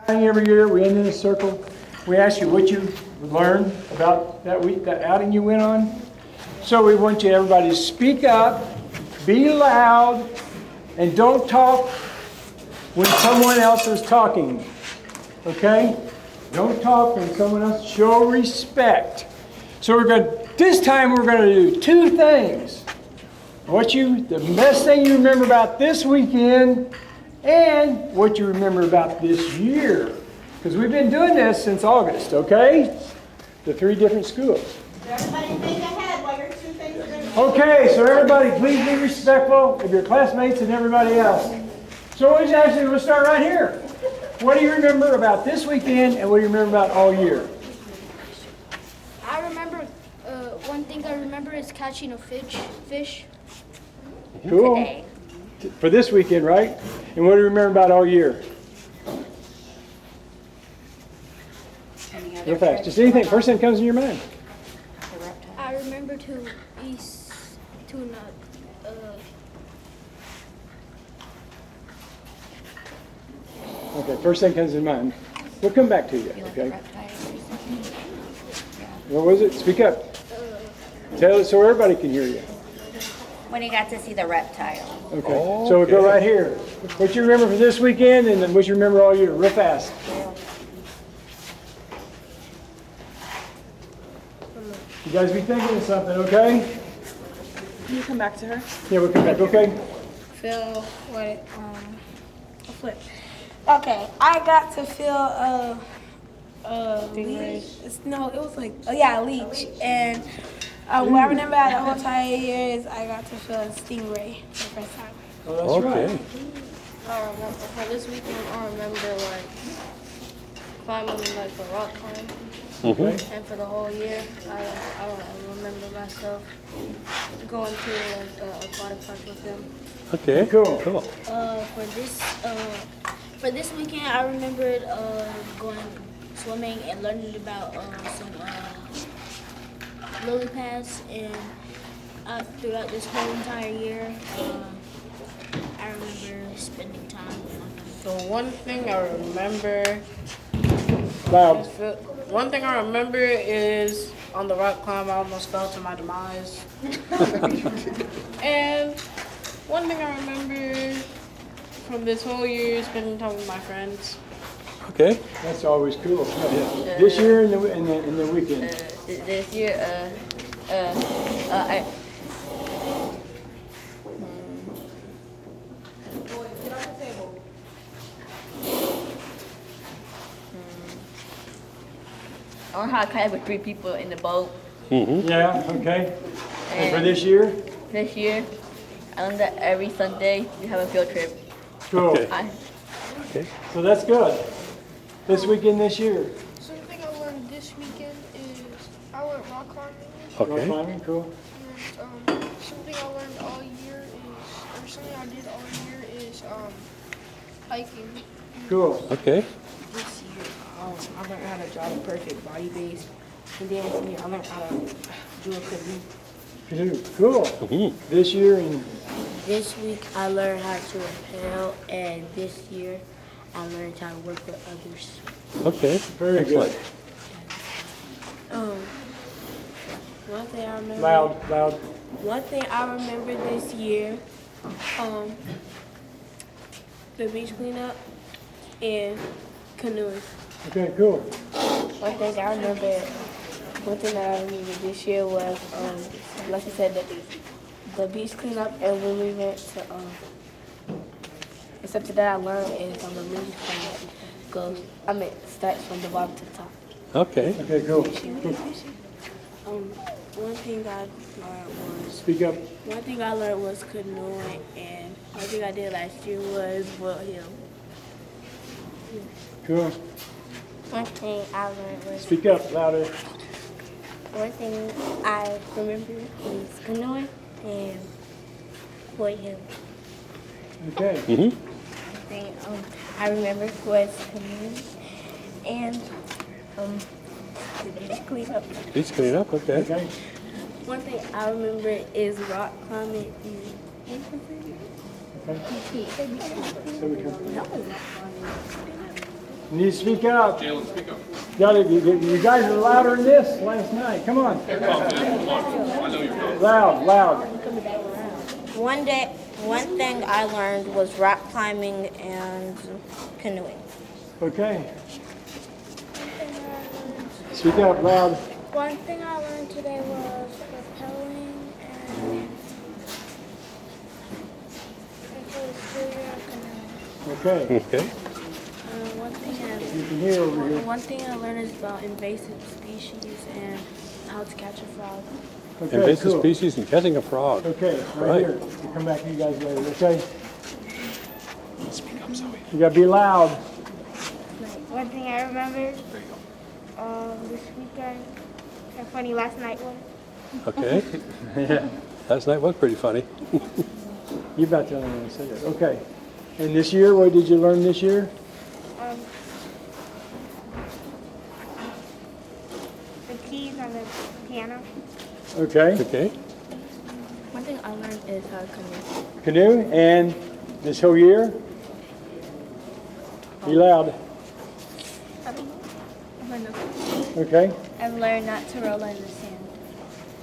Every year we end in a circle. We ask you what you learned about that week, that outing you went on. So we want you everybody to speak up, be loud, and don't talk when someone else is talking. Okay? Don't talk when someone else. Show respect. So this time we're going to do two things. The best thing you remember about this weekend and what you remember about this year. Because we've been doing this since August, okay? The 3 different schools. Everybody think ahead while your 2 things are going to Okay, so everybody please be respectful of your classmates and everybody else. So we'll start right here. What do you remember about this weekend and what do you remember about all year? I remember, one thing I remember is catching a fish. Cool. Today. For this weekend, right? And what do you remember about all year? Real fast. Just anything. First thing that comes in your mind. I remember to Okay, first thing comes in mind. We'll come back to you, okay? What was it? Speak up. Tell it so everybody can hear you. When you got to see the reptile. Okay, so we'll go right here. What you remember from this weekend and then what you remember all year, real fast. You guys be thinking of something, okay? Can you come back to her? Yeah, we'll come back, okay? Feel what a flip. Okay, I got to feel leech. No, it was like a leech. And what I remember out the whole entire year is I got to feel a stingray for the first time. Oh, that's right. I remember for this weekend. I remember climbing a rock climb. Okay. And for the whole year, I don't remember myself going to aquatic park with them. Okay, Cool. For this weekend, I remembered going swimming and learning about some lily pads, and throughout this whole entire year, I remember spending time with my family. So one thing I remember. Loud. One thing I remember is on the rock climb, I almost fell to my demise. And one thing I remember from this whole year is spending time with my friends. okay. That's always cool. Yeah. This year and the weekend. This year, I learned how to kayak with 3 people in the boat. Yeah, okay. And for this year? This year, I learned that every Sunday we have a field trip. Cool. Okay. So that's good. This weekend, this year. Something I learned this weekend is I went rock climbing. Rock Okay. climbing, cool. And something I learned all year something I did all year is hiking. Cool. Okay. This year, I learned how to draw the perfect body base. And then this year, I learned how to do a canoe. Cool. This year and This week I learned how to rappel, and this year I learned how to work with others. Okay. very good. One thing I remember. Loud. One thing I remember this year, the beach cleanup and canoeing. Okay, cool. One thing that I remember this year was, like you said, the beach cleanup, and when we went to, something that I learned is on the beach cleanup starts from the bottom to the top. Okay. Okay, cool. One thing I learned was Speak up. One thing I learned was canoeing, and one thing I did last year was Will Hill. Cool. One thing I learned was Speak up louder. one thing I remember is canoeing and Will Hill. Okay. One thing I remember was canoeing and the beach cleanup. Beach clean up. Okay. Okay. One thing I remember is rock climbing. Okay. So we come. You need to speak up. You guys are louder than this last night. Come on. Loud. One thing I learned was rock climbing and canoeing. Okay. Speak up loud. One thing I learned today was rappelling and Okay. Okay. You can hear over here. One thing I learned is about invasive species and how to catch a frog. Okay, Invasive cool. species and catching a frog. Okay, right Right. here. We'll come back to you guys later, okay? You gotta be loud. One thing I remember this weekend, how funny last night was. Okay. Yeah. Last night was pretty funny. You about the only one to say that. Okay. And this year, what did you learn this year? The keys on the piano. Okay. Okay. One thing I learned is how to canoe. Canoe, and this whole year? Be loud. Okay. I've learned not to roll in the sand.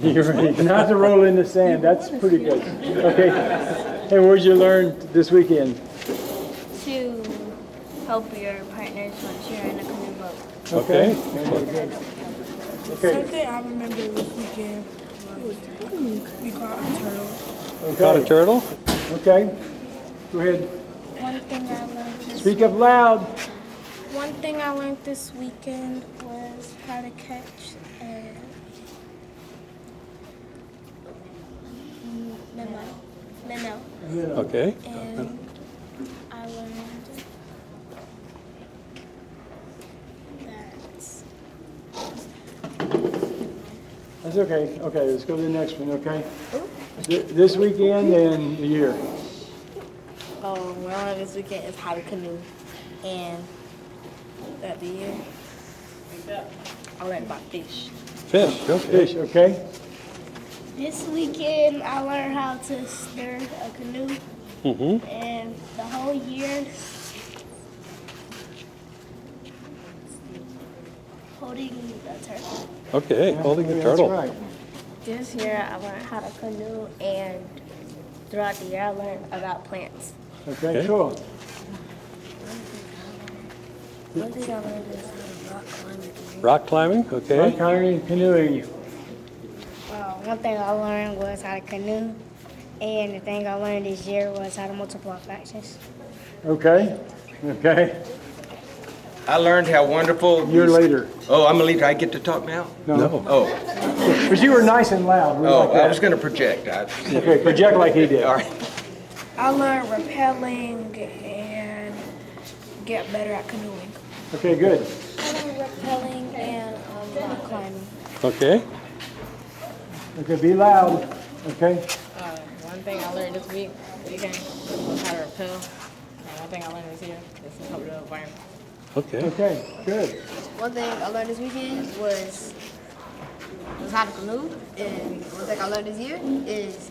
You're right. Not to roll in the sand. That's pretty good. Okay. And what did you learn this weekend? To help your partners once you're in a canoe boat. Okay. Okay. Okay. Something I remember this weekend was we caught a turtle. Caught a Okay. turtle? Okay. Go ahead. One thing I learned Speak up loud. One thing I learned this weekend was how to catch a minnow. Okay. And I learned that That's okay. Okay, let's go to the next one, okay? This weekend and the year. What I learned this weekend is how to canoe, and at the year, I learned about fish. Fish. Okay. Fish, okay? this weekend I learned how to steer a canoe. Mm-hmm. And the whole year, holding the turtle. Okay. Holding the That's turtle. right. This year I learned how to canoe, and throughout the year I learned about plants. Okay, Okay. cool. One thing I learned is how to rock climb. Rock climbing. Okay. Rock climbing and canoeing. One thing I learned was how to canoe. And the thing I learned this year was how to multiply fractions. Okay, okay. I learned how wonderful. You're later. Oh, I'm a leader. I get to talk now? No. Oh, But you were nice and loud. We like I that. was going to project. Okay, project like he did. All right. I learned rappelling and get better at canoeing. Okay, good. I learned rappelling and rock climbing. Okay. Okay, be loud. Okay. One thing I learned this weekend was how to rappel. And one thing I learned this year is to help the environment. Okay. Okay, good. One thing I learned this weekend was how to canoe, and one thing I learned this year is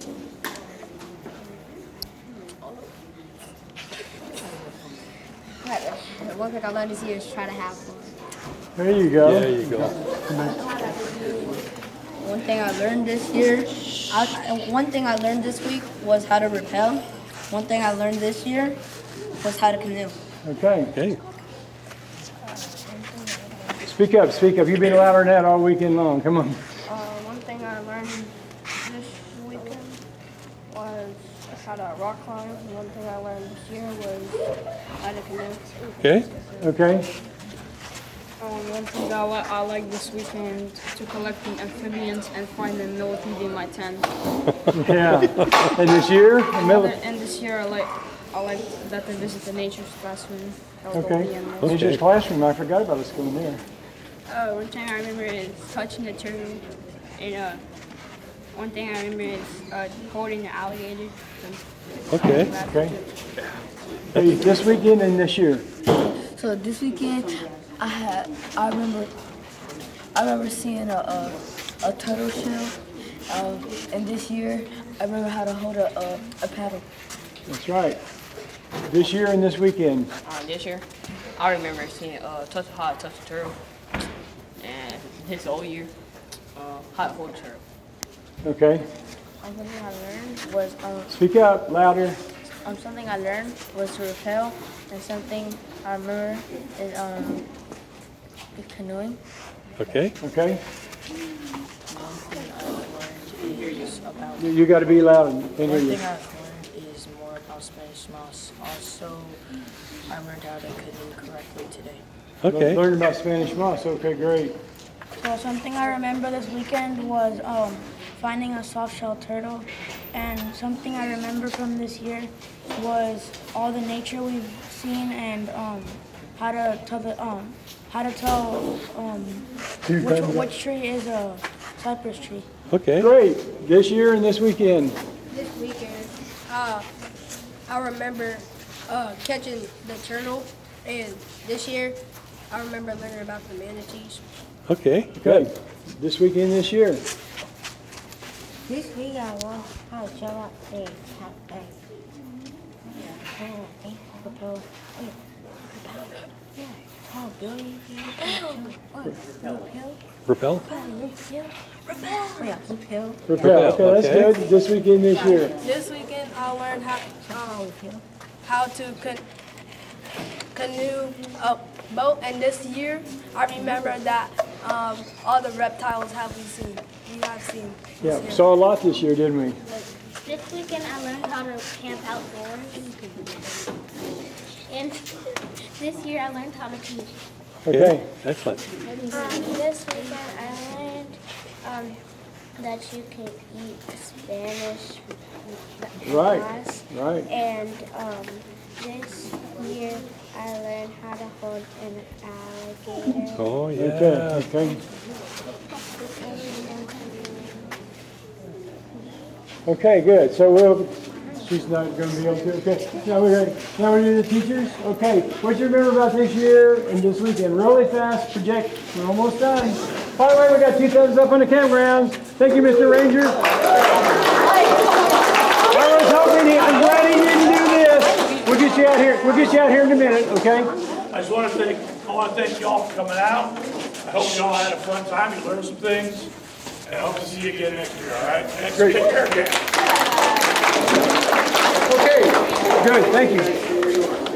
one thing I learned this year is try to have fun. There you go. There you go. One thing I learned this year, one thing I learned this week was how to rappel. One thing I learned this year was how to canoe. Okay. Okay. Speak up, speak up. You've been louder than that all weekend long. Come on. One thing I learned this weekend was how to rock climb. One thing I learned this year was how to canoe. Okay. Okay. One thing I like this weekend to collecting amphibians and find the millipede in my tent. Yeah. And this year? The middle. And this year I like that they visit the nature's classroom. That was all Okay. the end. Okay. Nature's classroom. I forgot about us going there. One thing I remember is touching the turtle. And one thing I remember is holding the alligator. Okay. Okay. Hey, this weekend and this year. So this weekend, I remember seeing a turtle shell, and this year I remember how to hold a paddle. That's right. This year and this weekend. This year, I remember seeing touch a turtle, and his whole year, how to hold a turtle. Okay, Something I learned was speak up louder. something I learned was to rappel, and something I remember is canoeing. Okay. Okay, One thing I learned is about. you got to be loud. Can't hear One you. thing I've learned is more about Spanish moss. Also, I learned how to canoe correctly today. Okay. Learned about Spanish moss. Okay, great. So something I remember this weekend was finding a soft-shell turtle, and something I remember from this year was all the nature we've seen and how to tell which tree is a cypress tree. Okay. Great. This year and this weekend. This weekend, I remember catching the turtle, and this year, I remember learning about the manatees. Okay. Okay. This weekend, this year. This week I learned how to jump up a rappel. Repel? Rappel. Rappel, Okay, that's okay. good. This weekend, this year. This weekend, I learned how to canoe a boat, and this year, I remember that all the reptiles we have seen. Yeah, we saw a lot this year, didn't we? This weekend I learned how to camp outdoors. And this year I learned how to teach. Okay. Excellent. This weekend I learned that you can eat Spanish Right. moss. Right. And this year I learned how to hold an alligator. Oh, yeah. Okay. Okay. Okay, good. So she's not going to be able to. Okay. Now we're do the teachers. Okay. What you remember about this year and this weekend? Really fast. Project. We're almost done. By the way, we got 2 thumbs up on the campgrounds. Thank you, Mr. Ranger. I was hoping I'm glad he didn't do this. We'll get you out here. We'll get you out here in a minute. Okay. I just want to thank y'all for coming out. I hope y'all had a fun time. You learned some things. And I hope to see you again next year, all right? Next Great. Take care, guys. Okay. Good. Thank you.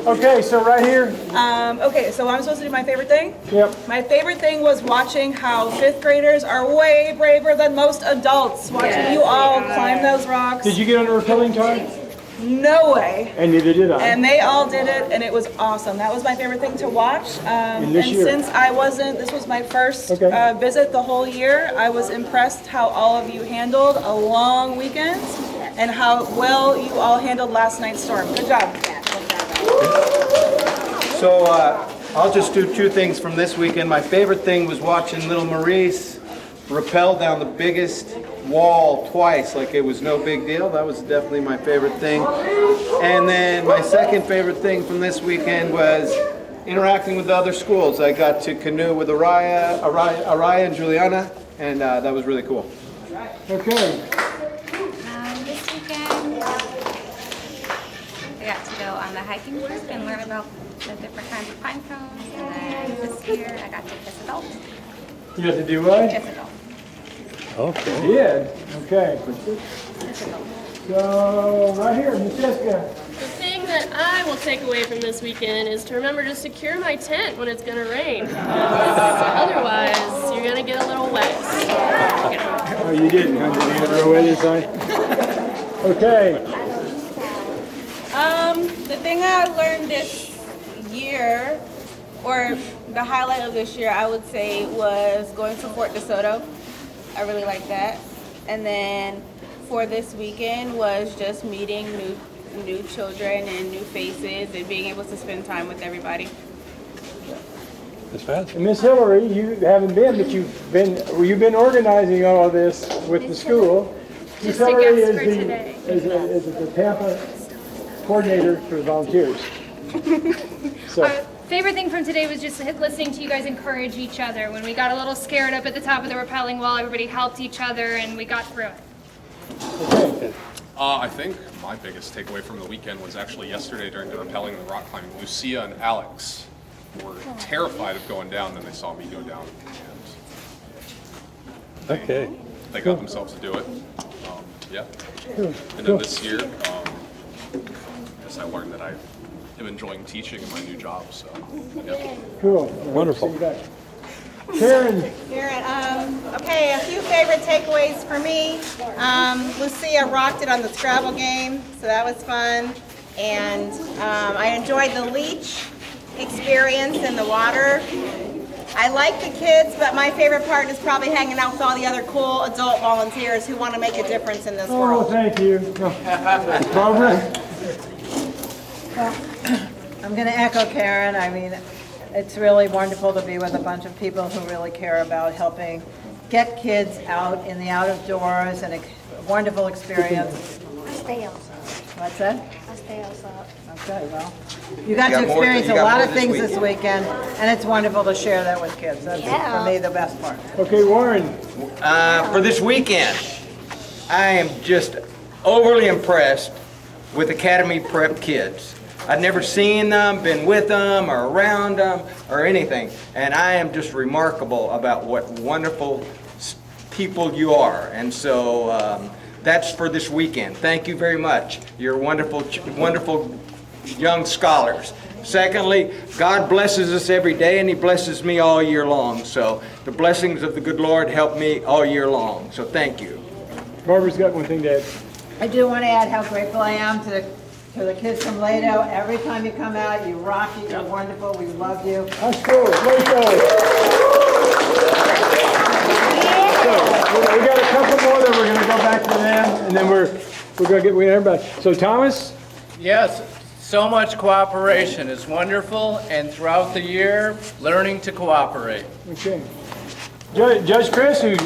Okay. So right here. Okay, so I'm supposed to do my favorite thing? Yep. My favorite thing was watching how 5th graders are way braver than most adults. Watching you all climb those rocks. Did you get on a rappelling time? No way. And neither did I. And they all did it, and it was awesome. That was my favorite thing to watch. And this year? since this was my first visit the whole year, I was impressed how all of you handled a long weekend and how well you all handled last night's storm. Good job. So I'll just do 2 things from this weekend. My favorite thing was watching little Maurice rappel down the biggest wall twice like it was no big deal. That was definitely my favorite thing. And then my second favorite thing from this weekend was interacting with the other schools. I got to canoe with Araya and Juliana, and that was really cool. Okay. This weekend, I got to go on the hiking trip and learn about the different kinds of pine cones. And then this year, I got to kiss a dog. You have to do what? Kiss a dog. Okay. You did. Okay. So right here, Miss Jessica. The thing that I will take away from this weekend is to remember to secure my tent when it's gonna rain. Otherwise, you're gonna get a little wet. Oh, you didn't, huh? Did you get a wet inside? Okay. The thing I learned this year, or the highlight of this year, I would say, was going to Fort DeSoto. I really like that. And then for this weekend was just meeting new children and new faces and being able to spend time with everybody. That's fast. And Miss Hillary, you haven't been, but you've been organizing all of this with the school. Miss Just a Hillary guest for today. is the Tampa coordinator for volunteers. So. Our favorite thing from today was just listening to you guys encourage each other. When we got a little scared up at the top of the rappelling wall, everybody helped each other and we got through it. I think my biggest takeaway from the weekend was actually yesterday during the rappelling and the rock climbing. Lucia and Alex were terrified of going down. Then they saw me go down, and Okay. they got themselves to do it. Yeah. And then this year, I guess I learned that I am enjoying teaching in my new job. So, yeah. Cool. Wonderful. Karen. Okay, a few favorite takeaways for me. Lucia rocked it on the Scrabble game, so that was fun. And I enjoyed the leech experience in the water. I like the kids, but my favorite part is probably hanging out with all the other cool adult volunteers who want to make a difference in this Oh, world. thank you. Barbara? I'm going to echo Karen. I mean, it's really wonderful to be with a bunch of people who really care about helping get kids out in the out of doors, and a wonderful experience. I stay outside. What's that? I stay outside. Okay, well, you got to experience a lot of things this weekend, and it's wonderful to share that with kids. That's, for me, the best part. Okay, Warren. For this weekend, I am just overly impressed with Academy Prep kids. I've never seen them, been with them, or around them, or anything. And I am just remarkable about what wonderful people you are. And so that's for this weekend. Thank you very much. You're wonderful, wonderful young scholars. Secondly, God blesses us every day, and He blesses me all year long. So the blessings of the good Lord help me all year long. So thank you. Barbara's got one thing to add. I do want to add how grateful I am to the kids from Lato. Every time you come out, you rock it. You're wonderful. We love you. That's cool. Lato. So we got a couple more that we're going to go back to them, and then we're going to get everybody. So Thomas? Yes, so much cooperation is wonderful, and throughout the year, learning to cooperate. Okay. Judge Chris, who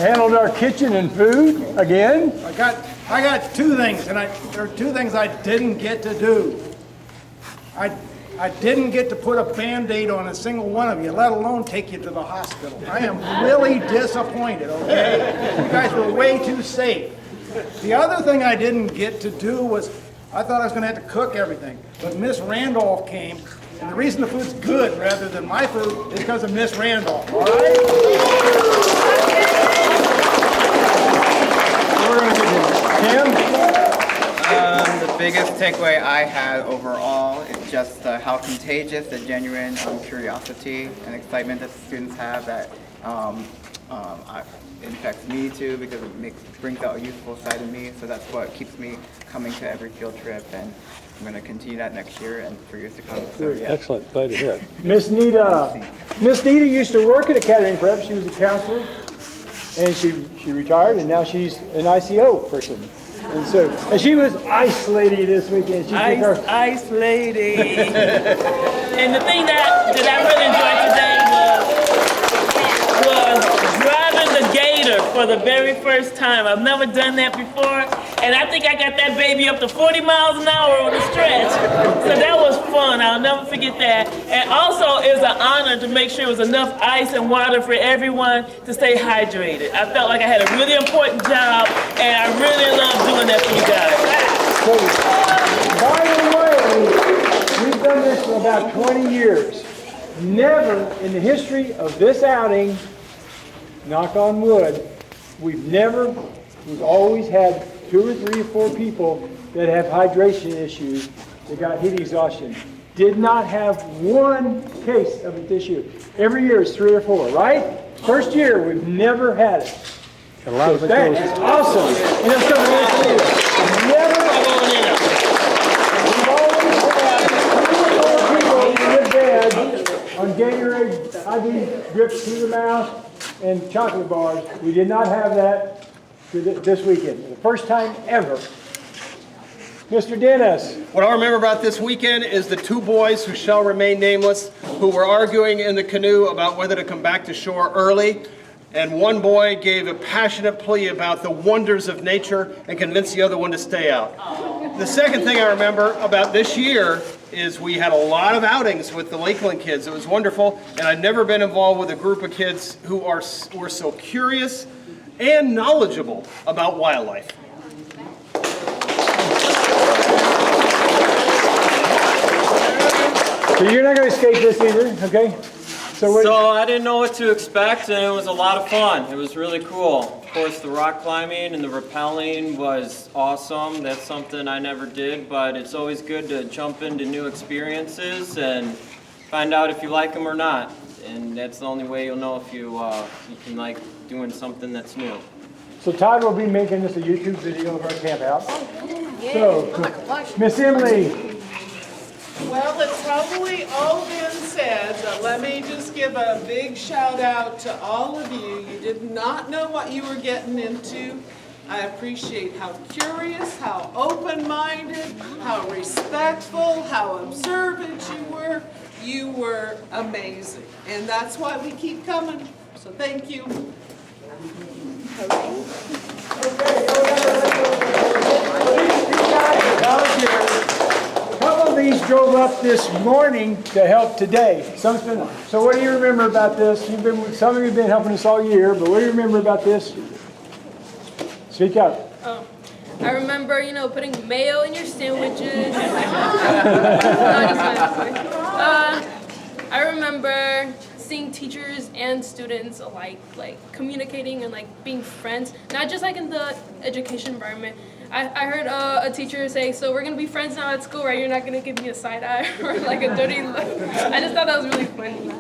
handled our kitchen and food again. I got two things, and there are two things I didn't get to do. I didn't get to put a Band-Aid on a single one of you, let alone take you to the hospital. I am really disappointed, okay? You guys were way too safe. The other thing I didn't get to do was, I thought I was going to have to cook everything, but Miss Randolph came, and the reason the food's good rather than my food is because of Miss Randolph, all right? We're going to get Tim? The biggest takeaway I had overall is just how contagious the genuine curiosity and excitement that the students have that infects me too, because it brings out a youthful side of me. So that's what keeps me coming to every field trip, and I'm going to continue that next year and for years to come. So, yeah. Excellent. Glad to hear it. Miss Nita. Miss Nita used to work at Academy Prep. She was a counselor, and she retired, and now she's an ICO person. And she was ice lady this weekend. She Ice lady. And the thing that I really enjoyed today was driving the Gator for the very first time. I've never done that before, and I think I got that baby up to 40 miles an hour on the stretch. So that was fun. I'll never forget that. And also, it was an honor to make sure there was enough ice and water for everyone to stay hydrated. I felt like I had a really important job, and I really loved doing that for you guys. By the way, we've done this for about 20 years. Never in the history of this outing, knock on wood, we've always had 2 or 3 or 4 people that have hydration issues that got heat exhaustion. Did not have one case of it this year. Every year is 3 or 4, right? First year, we've never had it. A lot of it that goes. is awesome. And that's something else. Never. We've always had 2 or 4 people in bed on Gatorade, IV drips through the mouth, and chocolate bars. We did not have that this weekend. The first time ever. Mr. Dennis. What I remember about this weekend is the 2 boys who shall remain nameless, who were arguing in the canoe about whether to come back to shore early. And one boy gave a passionate plea about the wonders of nature and convinced the other one to stay out. The second thing I remember about this year is we had a lot of outings with the Lakeland kids. It was wonderful, and I'd never been involved with a group of kids who were so curious and knowledgeable about wildlife. So you're not going to escape this either, okay? So I didn't know what to expect, and it was a lot of fun. It was really cool. Of course, the rock climbing and the rappelling was awesome. That's something I never did, but it's always good to jump into new experiences and find out if you like them or not. And that's the only way you'll know if you can like doing something that's new. So Todd will be making this a YouTube video of our camp out. So, Miss Emily. Well, it's probably all been said, but let me just give a big shout out to all of you. You did not know what you were getting into. I appreciate how curious, how open-minded, how respectful, how observant you were. You were amazing, and that's why we keep coming. So thank you. A couple of these drove up this morning to help today. So what do you remember about this? Some of you have been helping us all year, but what do you remember about this? Speak up. I remember, putting mayo in your sandwiches. I remember seeing teachers and students alike, like communicating and like being friends, not just like in the education environment. I heard a teacher say, so we're gonna be friends now at school, right? You're not gonna give me a side eye or like a dirty look. I just thought that was really funny.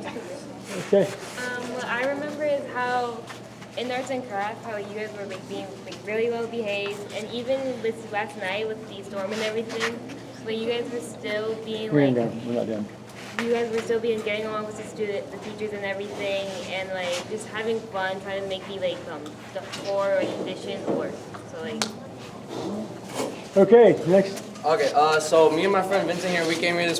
Okay. What I remember is how in arts and crafts, how you guys were like being like really well behaved, and even with last night with the storm and everything, but you guys were still being We're like, not done. you guys were still being getting along with the teachers and everything, and like just having fun, trying to make the core or conditions work. So like. Okay, next. Okay, so me and my friend Vincent here, we came here this